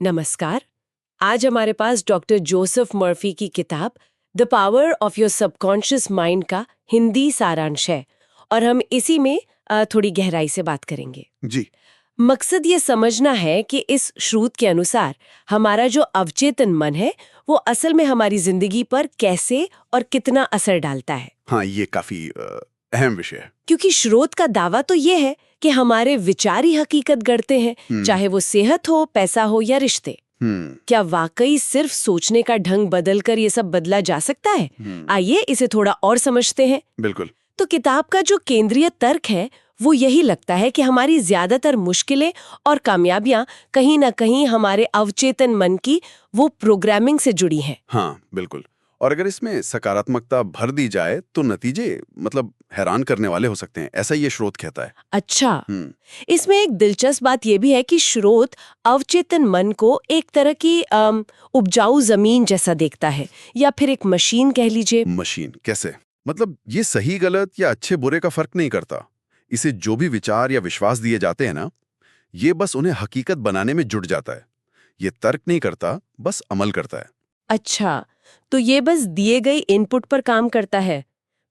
नमस्कार। आज हमारे पास डॉक्टर जोसेफ मर्फी की किताब the power of your subconscious mind का हिंदी सारांश है और हम इसी में थोड़ी गहराई से बात करेंगे। जी। मकसद ये समझना है कि इस श्रुत के अनुसार हमारा जो अवचेतन मन है वो असल में हमारी जिंदगी पर कैसे और कितना असर डालता है। हाँ, ये काफी अहम विषय है। क्योंकि स्रोत का दावा तो ये है कि हमारे विचार ही हकीकत गढ़ते हैं, चाहे वो सेहत हो, पैसा हो या रिश्ते। क्या वाकई सिर्फ सोचने का ढंग बदलकर ये सब बदला जा सकता है? आइए इसे थोड़ा और समझते हैं। बिल्कुल। तो किताब का जो केंद्रीय तर्क है वो यही लगता है कि हमारी ज्यादातर मुश्किलें और कामयाबियां कहीं ना कहीं हमारे अवचेतन मन की वो प्रोग्रामिंग से जुड़ी हैं। हाँ, बिल्कुल। और अगर इसमें सकारात्मकता भर दी जाए तो नतीजे हैरान करने वाले हो सकते हैं, ऐसा ये स्रोत कहता है। अच्छा, इसमें एक दिलचस्प बात यह भी है कि स्रोत अवचेतन मन को एक तरह की उपजाऊ जमीन जैसा देखता है, या फिर एक मशीन कह लीजिए। मशीन कैसे? ये सही गलत या अच्छे बुरे का फर्क नहीं करता। इसे जो भी विचार या विश्वास दिए जाते हैं ना, ये बस उन्हें हकीकत बनाने में जुट जाता है। ये तर्क नहीं करता, बस अमल करता है। अच्छा, तो ये बस दिए गए इनपुट पर काम करता है।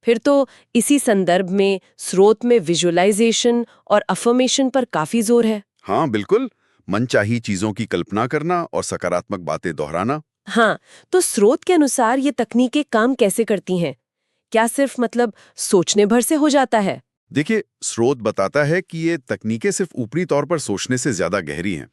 फिर तो इसी संदर्भ में स्रोत में विजुअलाइजेशन और अफर्मेशन पर काफी जोर है। हाँ, बिल्कुल। मनचाही चीजों की कल्पना करना और सकारात्मक बातें दोहराना। हाँ, तो स्रोत के अनुसार ये तकनीकें काम कैसे करती हैं? क्या सिर्फ सोचने भर से हो जाता है? देखिए, स्रोत बताता है कि ये तकनीकें सिर्फ ऊपरी तौर पर सोचने से ज्यादा गहरी हैं।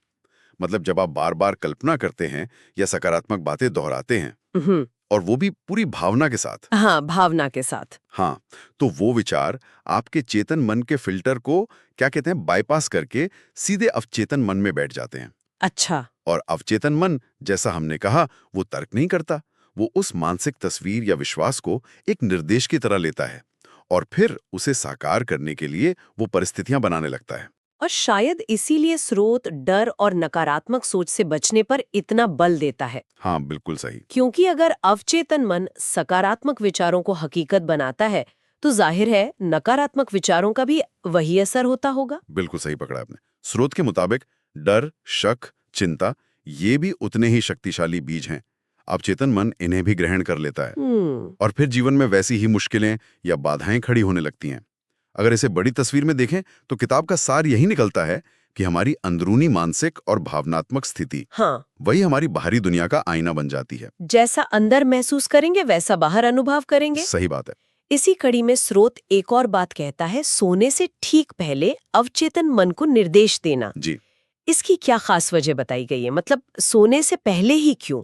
जब आप बार बार कल्पना करते हैं या सकारात्मक बातें दोहराते हैं, और वो भी पूरी भावना के साथ। हाँ, भावना के साथ। हाँ, तो वो विचार आपके चेतन मन के फिल्टर को क्या कहते हैं, बाईपास करके सीधे अवचेतन मन में बैठ जाते हैं। अच्छा। और अवचेतन मन, जैसा हमने कहा, वो तर्क नहीं करता। वो उस मानसिक तस्वीर या विश्वास को एक निर्देश की तरह लेता है और फिर उसे साकार करने के लिए वो परिस्थितियां बनाने लगता है। और शायद इसीलिए स्रोत डर और नकारात्मक सोच से बचने पर इतना बल देता है। हाँ, बिल्कुल सही। क्योंकि अगर अवचेतन मन सकारात्मक विचारों को हकीकत बनाता है तो जाहिर है नकारात्मक विचारों का भी वही असर होता होगा। बिल्कुल सही पकड़ा आपने। स्रोत के मुताबिक डर, शक, चिंता, ये भी उतने ही शक्तिशाली बीज हैं। अवचेतन मन इन्हें भी ग्रहण कर लेता है और फिर जीवन में वैसी ही मुश्किलें या बाधाएं खड़ी होने लगती हैं। अगर इसे बड़ी तस्वीर में देखें तो किताब का सार यही निकलता है कि हमारी अंदरूनी मानसिक और भावनात्मक स्थिति, हाँ, वही हमारी बाहरी दुनिया का आईना बन जाती है। जैसा अंदर महसूस करेंगे वैसा बाहर अनुभव करेंगे। सही बात है। इसी कड़ी में स्रोत एक और बात कहता है, सोने से ठीक पहले अवचेतन मन को निर्देश देना। जी। इसकी क्या खास वजह बताई गई है? सोने से पहले ही क्यों?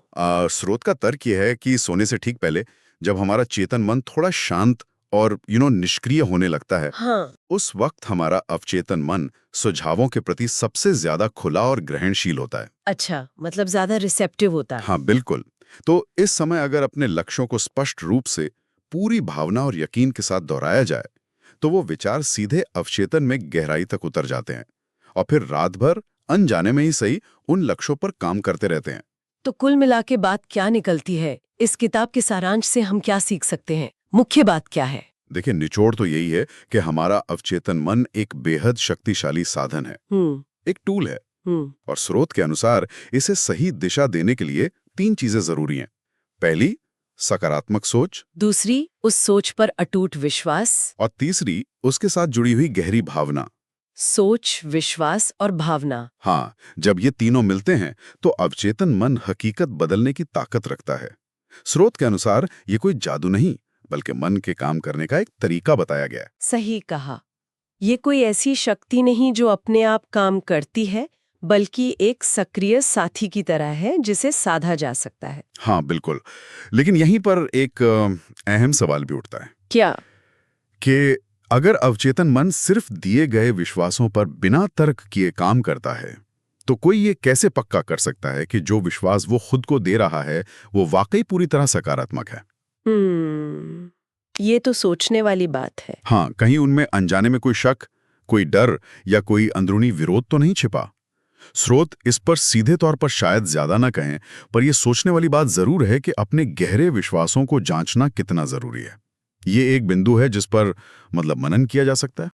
स्रोत का तर्क यह है कि सोने से ठीक पहले जब हमारा चेतन मन थोड़ा शांत और निष्क्रिय होने लगता है, हाँ। उस वक्त हमारा अवचेतन मन सुझावों के प्रति सबसे ज्यादा खुला और ग्रहणशील होता है। अच्छा, ज्यादा रिसेप्टिव होता है। हाँ, बिल्कुल। तो इस समय अगर अपने लक्ष्यों को स्पष्ट रूप से पूरी भावना और यकीन के साथ दोहराया जाए तो वो विचार सीधे अवचेतन में गहराई तक उतर जाते हैं और फिर रात भर अनजाने में ही सही उन लक्ष्यों पर काम करते रहते हैं। तो कुल मिला के बात क्या निकलती है? इस किताब के सारांश से हम क्या सीख सकते हैं? मुख्य बात क्या है? देखिए, निचोड़ तो यही है कि हमारा अवचेतन मन एक बेहद शक्तिशाली साधन है, एक टूल है। और स्रोत के अनुसार इसे सही दिशा देने के लिए 3 चीजें जरूरी हैं। पहली, सकारात्मक सोच। दूसरी, उस सोच पर अटूट विश्वास। और तीसरी, उसके साथ जुड़ी हुई गहरी भावना। सोच, विश्वास और भावना। हाँ, जब ये तीनों मिलते हैं तो अवचेतन मन हकीकत बदलने की ताकत रखता है। स्रोत के अनुसार ये कोई जादू नहीं, बल्कि मन के काम करने का एक तरीका बताया गया है। सही कहा। ये कोई ऐसी शक्ति नहीं जो अपने आप काम करती है, बल्कि एक सक्रिय साथी की तरह है जिसे साधा जा सकता है। हाँ, बिल्कुल। लेकिन यहीं पर एक अहम सवाल भी उठता है। क्या? कि अगर अवचेतन मन सिर्फ दिए गए विश्वासों पर बिना तर्क किए काम करता है, तो कोई ये कैसे पक्का कर सकता है कि जो विश्वास वो खुद को दे रहा है वो वाकई पूरी तरह सकारात्मक है? ये तो सोचने वाली बात है। हाँ, कहीं उनमें अनजाने में कोई शक, कोई डर या कोई अंदरूनी विरोध तो नहीं छिपा? स्रोत इस पर सीधे तौर पर शायद ज्यादा ना कहें, पर यह सोचने वाली बात जरूर है कि अपने गहरे विश्वासों को जांचना कितना जरूरी है। ये एक बिंदु है जिस पर मनन किया जा सकता है।